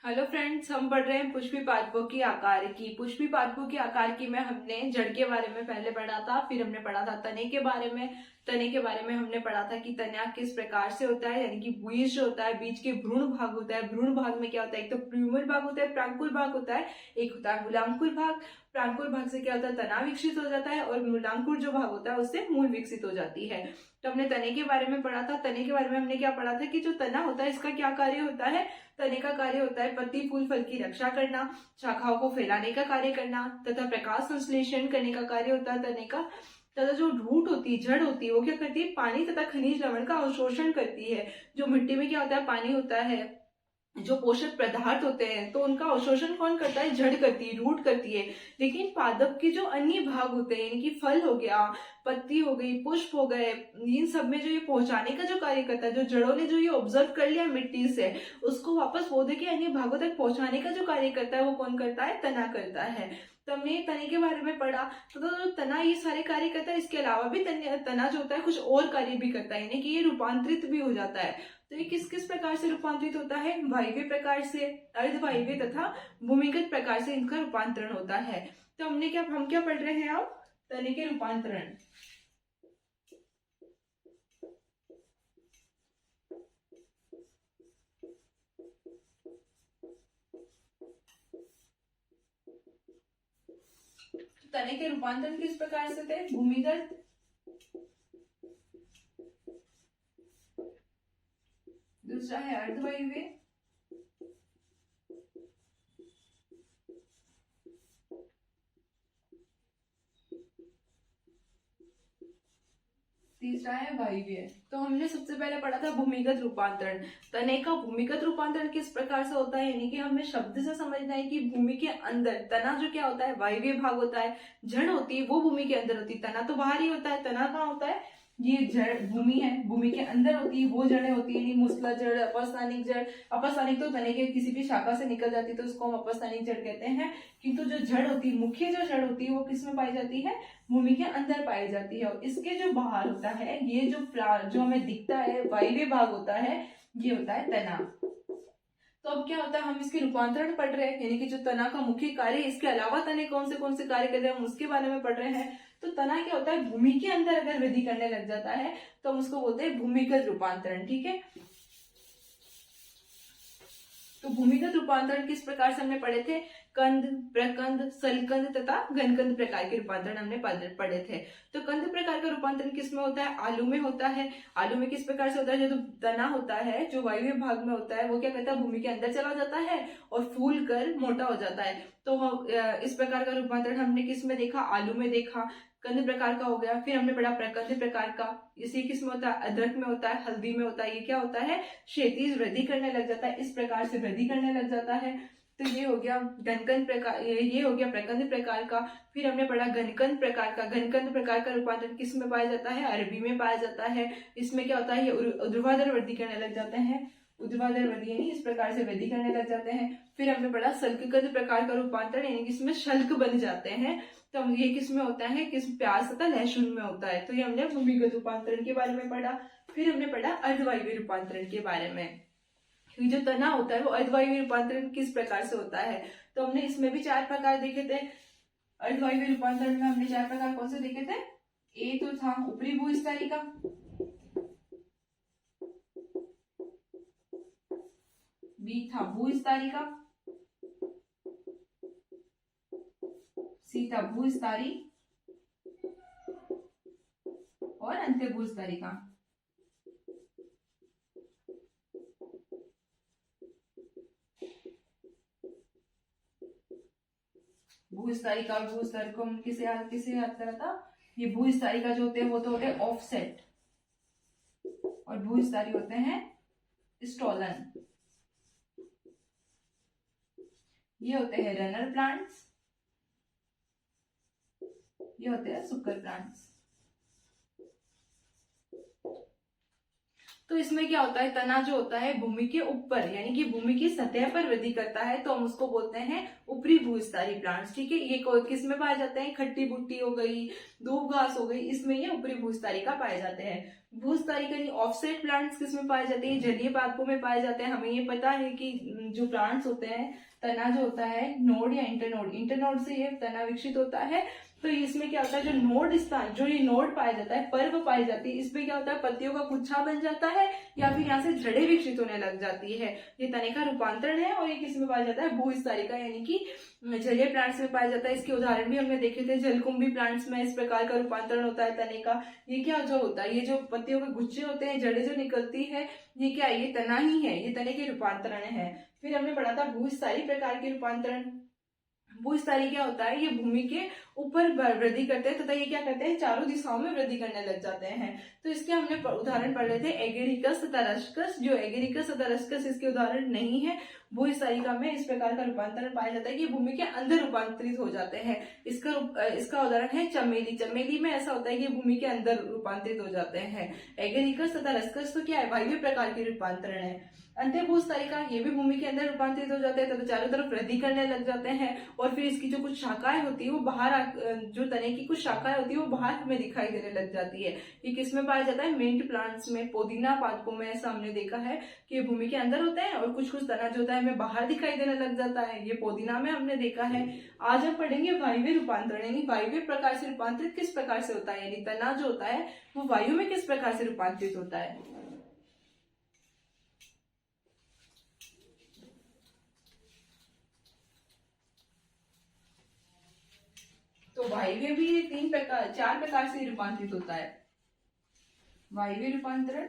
Hello friends, हम पढ़ रहे हैं पुष्पी पादपों की आकार की। पुष्पी पादपों की आकार की में हमने जड़ के बारे में पहले पढ़ा था, फिर हमने पढ़ा था तने के बारे में। तने के बारे में हमने पढ़ा था कि तना किस प्रकार से होता है, यानी कि बीज जो होता है, बीज के भ्रूण भाग होता है। भ्रूण भाग में क्या होता है, एक तो प्लूमल भाग होता है, प्रांकुल भाग होता है, एक होता है मूलांकुर भाग। प्रांकुल भाग से क्या होता है, तना विकसित हो जाता है, और मूलांकुर जो भाग होता है उससे मूल विकसित हो जाती है। तो हमने तने के बारे में पढ़ा था। तने के बारे में हमने क्या पढ़ा था कि जो तना होता है इसका क्या कार्य होता है। तने का कार्य होता है पत्ती फूल फल की रक्षा करना, शाखाओं को फैलाने का कार्य करना, तथा प्रकाश संश्लेषण करने का कार्य होता है तने का। तथा जो रूट होती है, जड़ होती है, वो क्या करती है, पानी तथा खनिज लवण का अवशोषण करती है। जो मिट्टी में क्या होता है, पानी होता है, जो पोषक पदार्थ होते हैं, तो उनका अवशोषण कौन करता है, जड़ करती है, रूट करती है। लेकिन पादप के जो अन्य भाग होते हैं, यानी कि फल हो गया, पत्ती हो गई, पुष्प हो गए, इन सब में जो ये पहुंचाने का जो कार्य करता है, जो जड़ों ने जो ये ऑब्जर्व कर लिया मिट्टी से, उसको वापस पौधे के अन्य भागों तक पहुंचाने का जो कार्य करता है, वो कौन करता है, तना करता है। तो हमने तने के बारे में पढ़ा। तो जो तना ये सारे कार्य करता है, इसके अलावा भी तना जो होता है कुछ और कार्य भी करता है, यानी कि ये रूपांतरित भी हो जाता है। तो ये किस किस प्रकार से रूपांतरित होता है, वायवीय प्रकार से, अर्धवायवीय तथा भूमिगत प्रकार से इनका रूपांतरण होता है। तो हम क्या पढ़ रहे हैं अब, तने के रूपांतरण। तने के रूपांतरण किस प्रकार से थे, भूमिगत, दूसरा है अर्धवायवीय, तीसरा है वायवीय। तो हमने सबसे पहले पढ़ा था भूमिगत रूपांतरण। तने का भूमिगत रूपांतरण किस प्रकार से होता है, यानी कि हमें शब्द से समझना है कि भूमि के अंदर तना जो क्या होता है, वायवीय भाग होता है। जड़ होती है वो भूमि के अंदर होती है, तना तो बाहर ही होता है। तना कहाँ होता है, ये जड़ भूमि है, भूमि के अंदर होती है, वो जड़ें होती है, मूसला जड़, अपस्थानिक जड़। अपस्थानिक तो तने के किसी भी शाखा से निकल जाती है, तो उसको हम अपस्थानिक जड़ कहते हैं। किंतु जो जड़ होती है, मुख्य जो जड़ होती है, वो किस में पाई जाती है, भूमि के अंदर पाई जाती है। और इसके जो बाहर होता है, ये जो हमें दिखता है वायव्य भाग होता है, ये होता है तना। तो अब क्या होता है, हम इसके रूपांतरण पढ़ रहे हैं, यानी कि जो तना का मुख्य कार्य, इसके अलावा तने कौन से कार्य करते हैं, हम उसके बारे में पढ़ रहे हैं। तो तना क्या होता है, भूमि के अंदर अगर वृद्धि करने लग जाता है, तो हम उसको बोलते हैं भूमिगत रूपांतरण। ठीक है। तो भूमिगत रूपांतरण किस प्रकार से हमने पढ़े थे, कंद, प्रकंद, सलकंद तथा घनकंद प्रकार के रूपांतरण हमने पढ़े थे। तो कंद प्रकार का रूपांतरण किस में होता है, आलू में होता है। आलू में किस प्रकार से होता है, जो तना होता है, जो वायव्य भाग में होता है, वो क्या करता है, भूमि के अंदर चला जाता है और फूल कर मोटा हो जाता है। तो इस प्रकार का रूपांतरण हमने किस में देखा, आलू में देखा। कंद प्रकार का हो गया। फिर हमने पढ़ा प्रकंद प्रकार का, इसी किस में होता है, अदरक में होता है, हल्दी में होता है। ये क्या होता है, क्षैतिज वृद्धि करने लग जाता है, इस प्रकार से वृद्धि करने लग जाता है। तो ये हो गया घनकंद प्रकार, ये हो गया प्रकंद प्रकार का। फिर हमने पढ़ा घनकंद प्रकार का। घनकंद प्रकार का रूपांतरण किस में पाया जाता है, अरबी में पाया जाता है। इसमें क्या होता है, ये ऊर्ध्वाधर वृद्धि करने लग जाते हैं, ऊर्ध्वाधर वृद्धि यानी इस प्रकार से वृद्धि करने लग जाते हैं। फिर हमने पढ़ा शल्ककंद प्रकार का रूपांतरण, यानी कि इसमें शल्क बन जाते हैं। तो ये किस में होता है, किस प्याज तथा लहसुन में होता है। तो ये हमने भूमिगत रूपांतरण के बारे में पढ़ा। फिर हमने पढ़ा अर्धवायवीय रूपांतरण के बारे में। जो तना होता है वो अर्धवायवीय रूपांतरण किस प्रकार से होता है। तो हमने इसमें भी 4 प्रकार देखे थे। अर्धवायवीय रूपांतरण में हमने 4 प्रकार कौन से देखे थे, ए तो था ऊपरी भूस्थायी का, बी था भूस्थायी का, सी था भूस्थायी, और अंत्य भूस्थायी का। भूस्थायी का, भूस्थायी को हम किसे याद करा था, ये भूस्थायी का जो होते हैं वो तो होते हैं ऑफसेट, और भूस्थायी होते हैं स्टोलन। ये होते हैं रनर प्लांट्स, ये होते हैं सुकर प्लांट्स। तो इसमें क्या होता है, तना जो होता है भूमि के ऊपर यानी कि भूमि की सतह पर वृद्धि करता है, तो हम उसको बोलते हैं ऊपरी भूविस्तारी प्लांट्स। ठीक है, ये किस में पाए जाते हैं, खट्टी बुट्टी हो गई, दूब घास हो गई, इसमें ये ऊपरी भूविस्तारी का पाए जाते हैं। भूविस्तारी का ऑफसेट प्लांट्स किस में पाए जाते हैं, जलीय पादपों में पाए जाते हैं। हमें ये पता है कि जो प्लांट्स होते हैं, तना जो होता है नोड या इंटरनोड, इंटरनोड से ये तना विकसित होता है। तो इसमें क्या होता है, जो नोड स्थान, जो ये नोड पाया जाता है, पर्व पाई जाती है, इसमें क्या होता है, पत्तियों का गुच्छा बन जाता है या फिर यहाँ से जड़ें विकसित होने लग जाती है। ये तने का रूपांतरण है और ये किस में पाया जाता है, भूविस्तारी का यानी कि जलीय प्लांट्स में पाया जाता है। इसके उदाहरण भी हमने देखे थे, जलकुंभी प्लांट्स में इस प्रकार का रूपांतरण होता है तने का। ये क्या जो होता है, ये जो पत्तियों के गुच्छे होते हैं, जड़ें जो निकलती है, ये क्या है, ये तना ही है, ये तने के रूपांतरण है। फिर हमने पढ़ा था भूविस्तारी प्रकार के रूपांतरण। भूविस्तारी क्या होता है, ये भूमि के ऊपर वृद्धि करते हैं तथा ये क्या करते हैं, चारों दिशाओं में वृद्धि करने लग जाते हैं। तो इसके हमने उदाहरण पढ़ रहे थे एगेरिकस तथा रस्कस। जो एगेरिकस तथा रस्कस इसके उदाहरण नहीं है। भूविस्तारिका में इस प्रकार का रूपांतरण पाया जाता है कि भूमि के अंदर रूपांतरित हो जाते हैं। इसका उदाहरण है चमेली। चमेली में ऐसा होता है कि भूमि के अंदर रूपांतरित हो जाते हैं। एगेरिकस तथा रस्कस तो क्या है, वायवीय प्रकार के रूपांतरण है। अंत्यभूस्थायिका, ये भी भूमि के अंदर रूपांतरित हो जाते हैं तथा चारों तरफ वृद्धि करने लग जाते हैं। और फिर इसकी जो कुछ शाखाएं होती है वो बाहर, जो तने की कुछ शाखाएं होती है वो बाहर हमें दिखाई देने लग जाती है। ये किस में पाया जाता है, मिंट प्लांट्स में, पुदीना पादपों में। ऐसा हमने देखा है कि ये भूमि के अंदर होते हैं और कुछ कुछ तना जो होता है हमें बाहर दिखाई देने लग जाता है। ये पुदीना में हमने देखा है। आज हम पढ़ेंगे वायवीय रूपांतरण, यानी वायवीय प्रकार से रूपांतरित किस प्रकार से होता है, यानी तना जो होता है वो वायु में किस प्रकार से रूपांतरित होता है। तो वायवीय भी चार प्रकार से रूपांतरित होता है। वायवीय रूपांतरण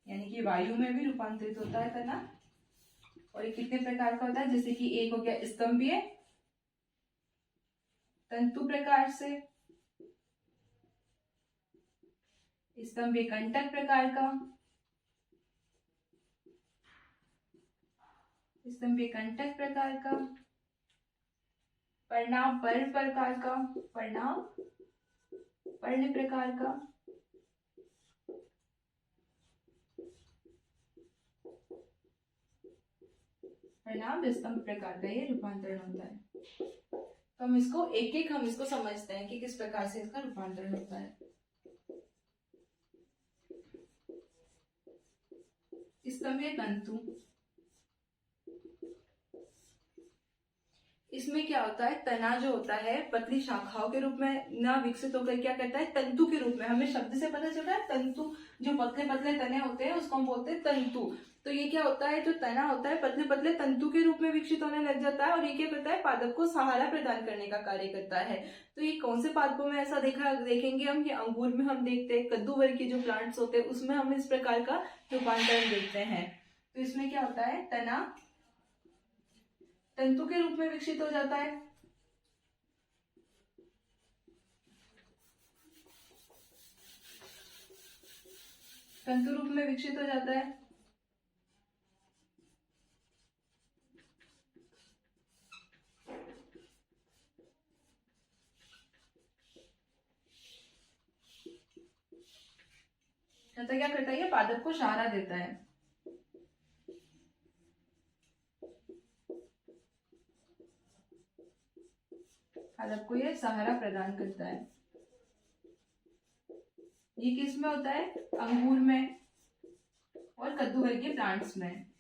यानी कि वायु में भी रूपांतरित होता है तना। और ये कितने प्रकार का होता है, जैसे कि एक हो गया स्तंभीय तंतु प्रकार से, स्तंभीय कंटक प्रकार का, स्तंभीय कंटक प्रकार का, परिणाम पर्व प्रकार का, परिणाम पर्ण प्रकार का, परिणाम स्तंभ प्रकार का ये रूपांतरण होता है। तो हम इसको एक एक हम इसको समझते हैं कि किस प्रकार से इसका रूपांतरण होता है। स्तंभीय तंतु, इसमें क्या होता है, तना जो होता है पतली शाखाओं के रूप में ना विकसित होकर क्या करता है, तंतु के रूप में। हमें शब्द से पता चल रहा है तंतु, जो पतले पतले तने होते हैं उसको हम बोलते हैं तंतु। तो ये क्या होता है, जो तना होता है पतले पतले तंतु के रूप में विकसित होने लग जाता है और ये क्या करता है, पादप को सहारा प्रदान करने का कार्य करता है। तो ये कौन से पादपों में ऐसा देखेंगे हम, ये अंगूर में हम देखते हैं, कद्दू वर्ग के जो प्लांट्स होते हैं उसमें हम इस प्रकार का रूपांतरण देखते हैं। तो इसमें क्या होता है, तना तंतु के रूप में विकसित हो जाता है। तंतु रूप में विकसित हो जाता है। तो क्या करता है, ये पादप को सहारा देता है। पादप को ये सहारा प्रदान करता है। ये किस में होता है, अंगूर में और कद्दू वर्गीय प्लांट्स में।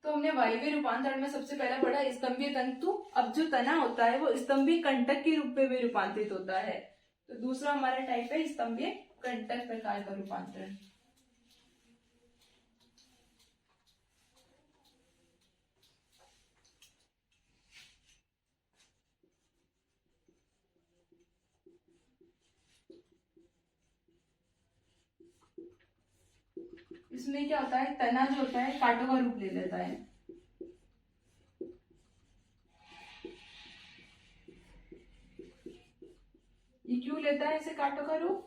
तो हमने वायवीय रूपांतरण में सबसे पहला पढ़ा स्तंभीय तंतु। अब जो तना होता है वो स्तंभीय कंटक के रूप में भी रूपांतरित होता है। तो दूसरा हमारा टाइप है स्तंभीय कंटक प्रकार का रूपांतरण। इसमें क्या होता है, तना जो होता है कांटों का रूप ले लेता है। ये क्यों लेता है ऐसे कांटों का रूप,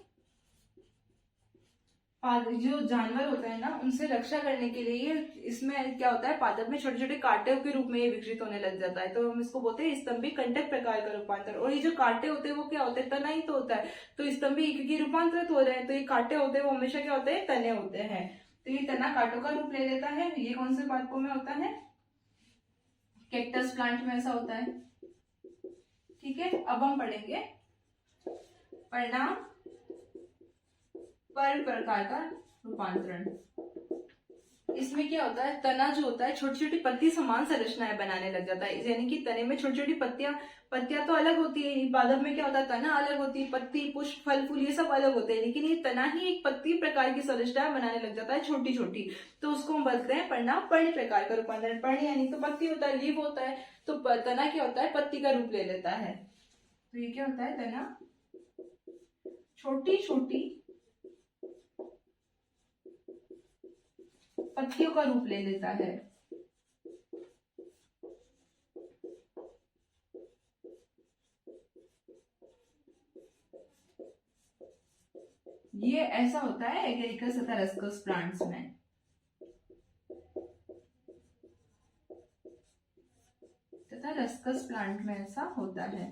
जो जानवर होता है ना, उनसे रक्षा करने के लिए इसमें क्या होता है, पादप में छोटे छोटे कांटे के रूप में ये विकसित होने लग जाता है। तो हम इसको बोलते हैं स्तंभी कंटक प्रकार का रूपांतर। और ये जो कांटे होते हैं वो क्या होते हैं, तना ही तो होता है। तो स्तंभी क्योंकि रूपांतरित हो रहे हैं, तो ये कांटे होते हैं वो हमेशा क्या होते हैं, तने होते हैं। तो ये तना कांटों का रूप ले लेता है। ये कौन से पादपों में होता है, कैक्टस प्लांट में ऐसा होता है। ठीक है, अब हम पढ़ेंगे परिणाम पर प्रकार का रूपांतरण। इसमें क्या होता है, तना जो होता है छोटी छोटी पत्ती समान संरचनाएं बनाने लग जाता है। यानी कि तने में छोटी छोटी पत्तियां तो अलग होती है, पादप में क्या होता है, तना अलग होती है, पत्ती पुष्प फल फूल ये सब अलग होते हैं, लेकिन ये तना ही एक पत्ती प्रकार की संरचनाएं बनाने लग जाता है छोटी छोटी। तो उसको हम बोलते हैं परिणाम पर्णी प्रकार का रूपांतरण। पर्णी यानी तो पत्ती होता है, लीफ होता है, तो तना क्या होता है, पत्ती का रूप ले लेता है। तो ये क्या होता है, तना छोटी छोटी पत्तियों का रूप ले लेता है। ये ऐसा होता है एगेरिकस तथा रस्कस प्लांट्स में। तथा रस्कस प्लांट में ऐसा होता है।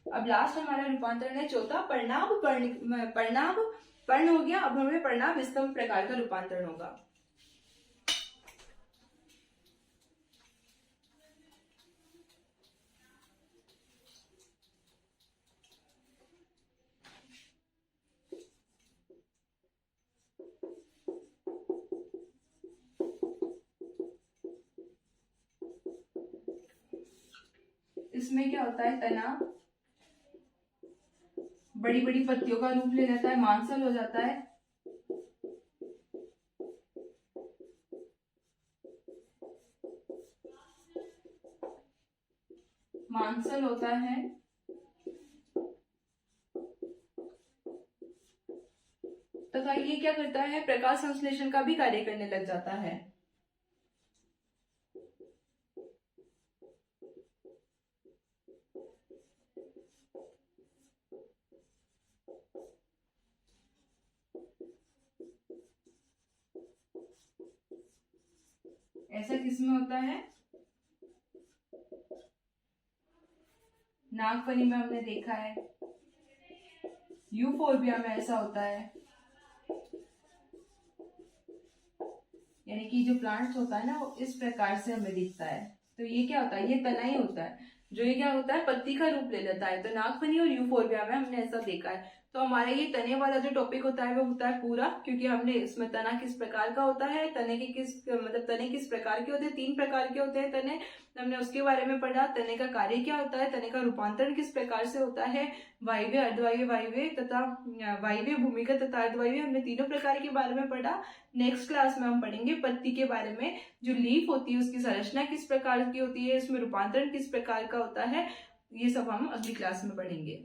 अब लास्ट हमारा रूपांतरण है चौथा, परिणाम पर्ण हो गया। अब हमें परिणाम स्तंभ प्रकार का रूपांतरण होगा। इसमें क्या होता है, तना बड़ी बड़ी पत्तियों का रूप ले लेता है, मांसल हो जाता है। मांसल होता है तथा ये क्या करता है, प्रकाश संश्लेषण का भी कार्य करने लग जाता है। ऐसा किसमें होता है, नागफनी में हमने देखा है, यूफोर्बिया में ऐसा होता है। यानी कि जो प्लांट्स होता है ना, वो इस प्रकार से हमें दिखता है। तो ये क्या होता है, ये तना ही होता है, जो ये क्या होता है, पत्ती का रूप ले लेता है। तो नागफनी और यूफोर्बिया में हमने ऐसा देखा है। तो हमारा ये तने वाला जो टॉपिक होता है वो होता है पूरा, क्योंकि हमने इसमें तना किस प्रकार का होता है, तने के तने किस प्रकार के होते हैं, 3 प्रकार के होते हैं तने, हमने उसके बारे में पढ़ा। तने का कार्य क्या होता है, तने का रूपांतरण किस प्रकार से होता है, वायव्य, अर्धवायव्य, वायव्य तथा वायव्य, भूमिगत तथा अर्धवायव्य, हमने तीनों प्रकार के बारे में पढ़ा। नेक्स्ट क्लास में हम पढ़ेंगे पत्ती के बारे में, जो लीफ होती है उसकी संरचना किस प्रकार की होती है, इसमें रूपांतरण किस प्रकार का होता है, ये सब हम अगली क्लास में पढ़ेंगे।